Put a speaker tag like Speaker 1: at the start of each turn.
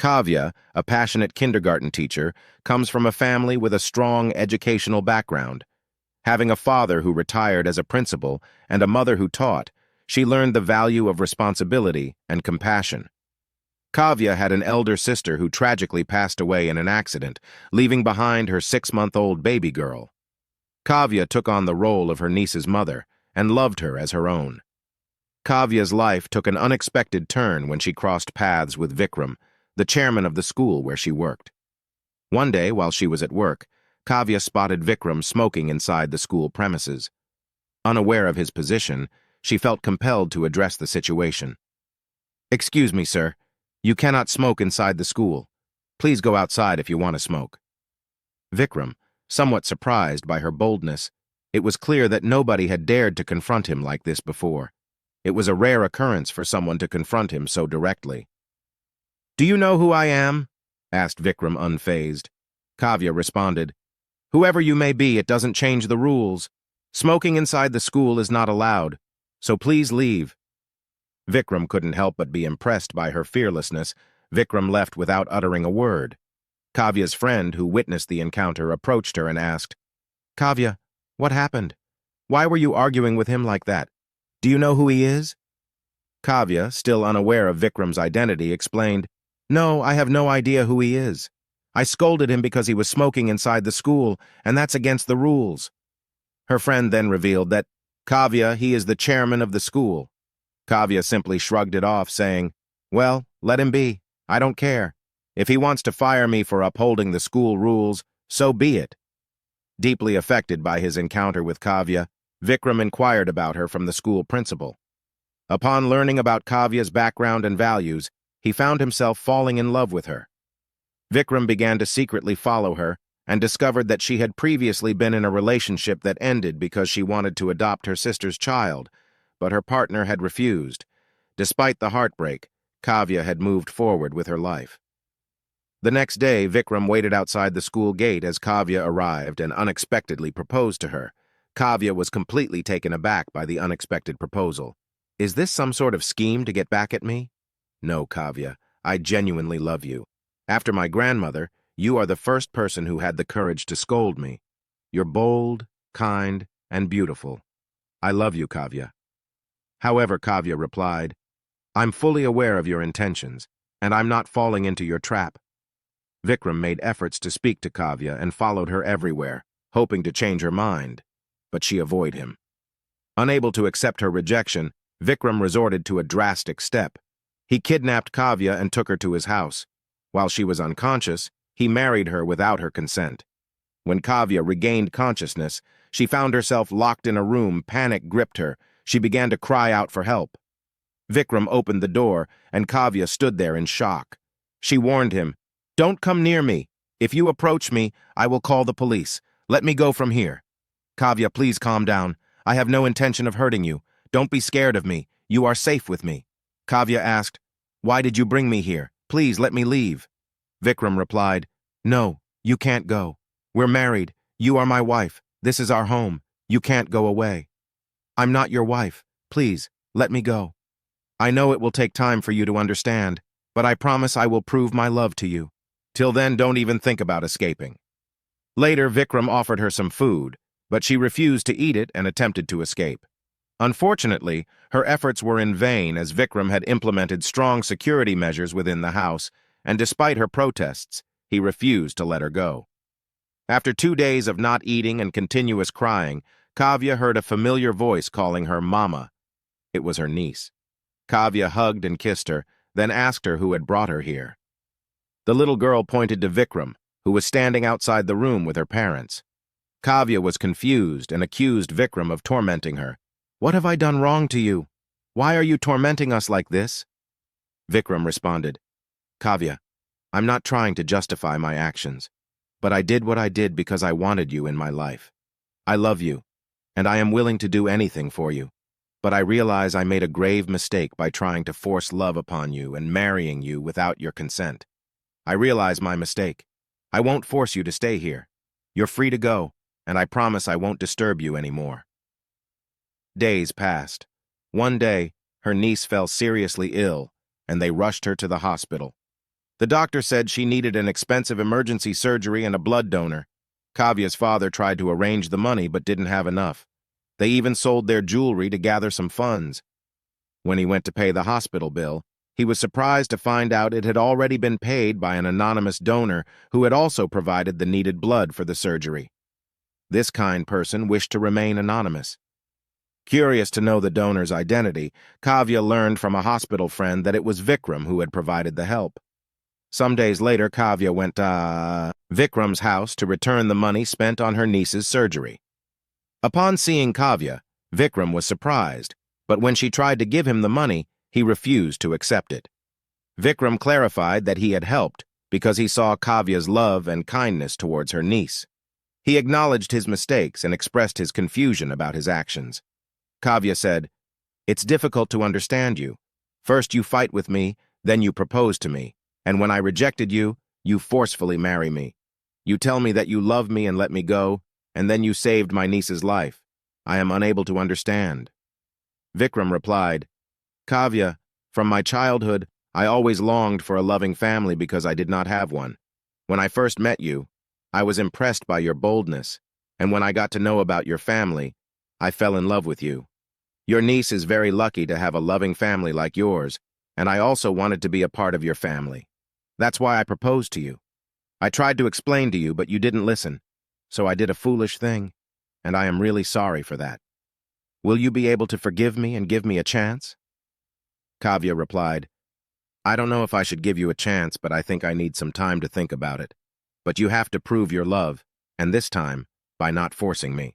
Speaker 1: Kavya, a passionate kindergarten teacher, comes from a family with a strong educational background. Having a father who retired as a principal and a mother who taught, she learned the value of responsibility and compassion. Kavya had an elder sister who tragically passed away in an accident, leaving behind her 6-month-old baby girl. Kavya took on the role of her niece's mother and loved her as her own. Kavya's life took an unexpected turn when she crossed paths with Vikram, the chairman of the school where she worked. One day, while she was at work, Kavya spotted Vikram smoking inside the school premises. Unaware of his position, she felt compelled to address the situation. "Excuse me, sir. You cannot smoke inside the school. Please go outside if you want to smoke." Vikram, somewhat surprised by her boldness, it was clear that nobody had dared to confront him like this before. It was a rare occurrence for someone to confront him so directly. "Do you know who I am?" asked Vikram unfazed. Kavya responded, "Whoever you may be, it doesn't change the rules. Smoking inside the school is not allowed, so please leave." Vikram couldn't help but be impressed by her fearlessness. Vikram left without uttering a word. Kavya's friend, who witnessed the encounter, approached her and asked, "Kavya, what happened? Why were you arguing with him like that? Do you know who he is?" Kavya, still unaware of Vikram's identity, explained, "No, I have no idea who he is. I scolded him because he was smoking inside the school, and that's against the rules." Her friend then revealed that, "Kavya, he is the chairman of the school." Kavya simply shrugged it off, saying, "Well, let him be. I don't care. If he wants to fire me for upholding the school rules, so be it." Deeply affected by his encounter with Kavya, Vikram inquired about her from the school principal. Upon learning about Kavya's background and values, he found himself falling in love with her. Vikram began to secretly follow her and discovered that she had previously been in a relationship that ended because she wanted to adopt her sister's child, but her partner had refused. Despite the heartbreak, Kavya had moved forward with her life. The next day, Vikram waited outside the school gate as Kavya arrived and unexpectedly proposed to her. Kavya was completely taken aback by the unexpected proposal. "Is this some sort of scheme to get back at me?" "No, Kavya, I genuinely love you. After my grandmother, you are the first person who had the courage to scold me. You're bold, kind, and beautiful. I love you, Kavya." However, Kavya replied, "I'm fully aware of your intentions, and I'm not falling into your trap." Vikram made efforts to speak to Kavya and followed her everywhere, hoping to change her mind, but she avoided him. Unable to accept her rejection, Vikram resorted to a drastic step. He kidnapped Kavya and took her to his house. While she was unconscious, he married her without her consent. When Kavya regained consciousness, she found herself locked in a room. Panic gripped her. She began to cry out for help. Vikram opened the door, and Kavya stood there in shock. She warned him, "Don't come near me. If you approach me, I will call the police. Let me go from here." "Kavya, please calm down. I have no intention of hurting you. Don't be scared of me. You are safe with me." Kavya asked, "Why did you bring me here? Please let me leave." Vikram replied, "No, you can't go. We're married. You are my wife. This is our home. You can't go away." "I'm not your wife. Please, let me go. I know it will take time for you to understand, but I promise I will prove my love to you. Till then, don't even think about escaping." Later, Vikram offered her some food, but she refused to eat it and attempted to escape. Unfortunately, her efforts were in vain as Vikram had implemented strong security measures within the house, and despite her protests, he refused to let her go. After 2 days of not eating and continuous crying, Kavya heard a familiar voice calling her Mama. It was her niece. Kavya hugged and kissed her, then asked her who had brought her here. The little girl pointed to Vikram, who was standing outside the room with her parents. Kavya was confused and accused Vikram of tormenting her. "What have I done wrong to you? Why are you tormenting us like this?" Vikram responded, "Kavya, I'm not trying to justify my actions, but I did what I did because I wanted you in my life. I love you, and I am willing to do anything for you. But I realize I made a grave mistake by trying to force love upon you and marrying you without your consent. I realize my mistake. I won't force you to stay here. You're free to go, and I promise I won't disturb you anymore." Days passed. One day, her niece fell seriously ill, and they rushed her to the hospital. The doctor said she needed an expensive emergency surgery and a blood donor. Kavya's father tried to arrange the money but didn't have enough. They even sold their jewelry to gather some funds. When he went to pay the hospital bill, he was surprised to find out it had already been paid by an anonymous donor who had also provided the needed blood for the surgery. This kind person wished to remain anonymous. Curious to know the donor's identity, Kavya learned from a hospital friend that it was Vikram who had provided the help. Some days later, Kavya went to Vikram's house to return the money spent on her niece's surgery. Upon seeing Kavya, Vikram was surprised, but when she tried to give him the money, he refused to accept it. Vikram clarified that he had helped because he saw Kavya's love and kindness towards her niece. He acknowledged his mistakes and expressed his confusion about his actions. Kavya said, "It's difficult to understand you. First you fight with me, then you propose to me, and when I rejected you, you forcefully marry me. You tell me that you love me and let me go, and then you saved my niece's life. I am unable to understand." Vikram replied, "Kavya, from my childhood, I always longed for a loving family because I did not have one. When I first met you, I was impressed by your boldness, and when I got to know about your family, I fell in love with you. Your niece is very lucky to have a loving family like yours, and I also wanted to be a part of your family. That's why I proposed to you. I tried to explain to you, but you didn't listen, so I did a foolish thing, and I am really sorry for that. Will you be able to forgive me and give me a chance?" Kavya replied, "I don't know if I should give you a chance, but I think I need some time to think about it. But you have to prove your love, and this time, by not forcing me."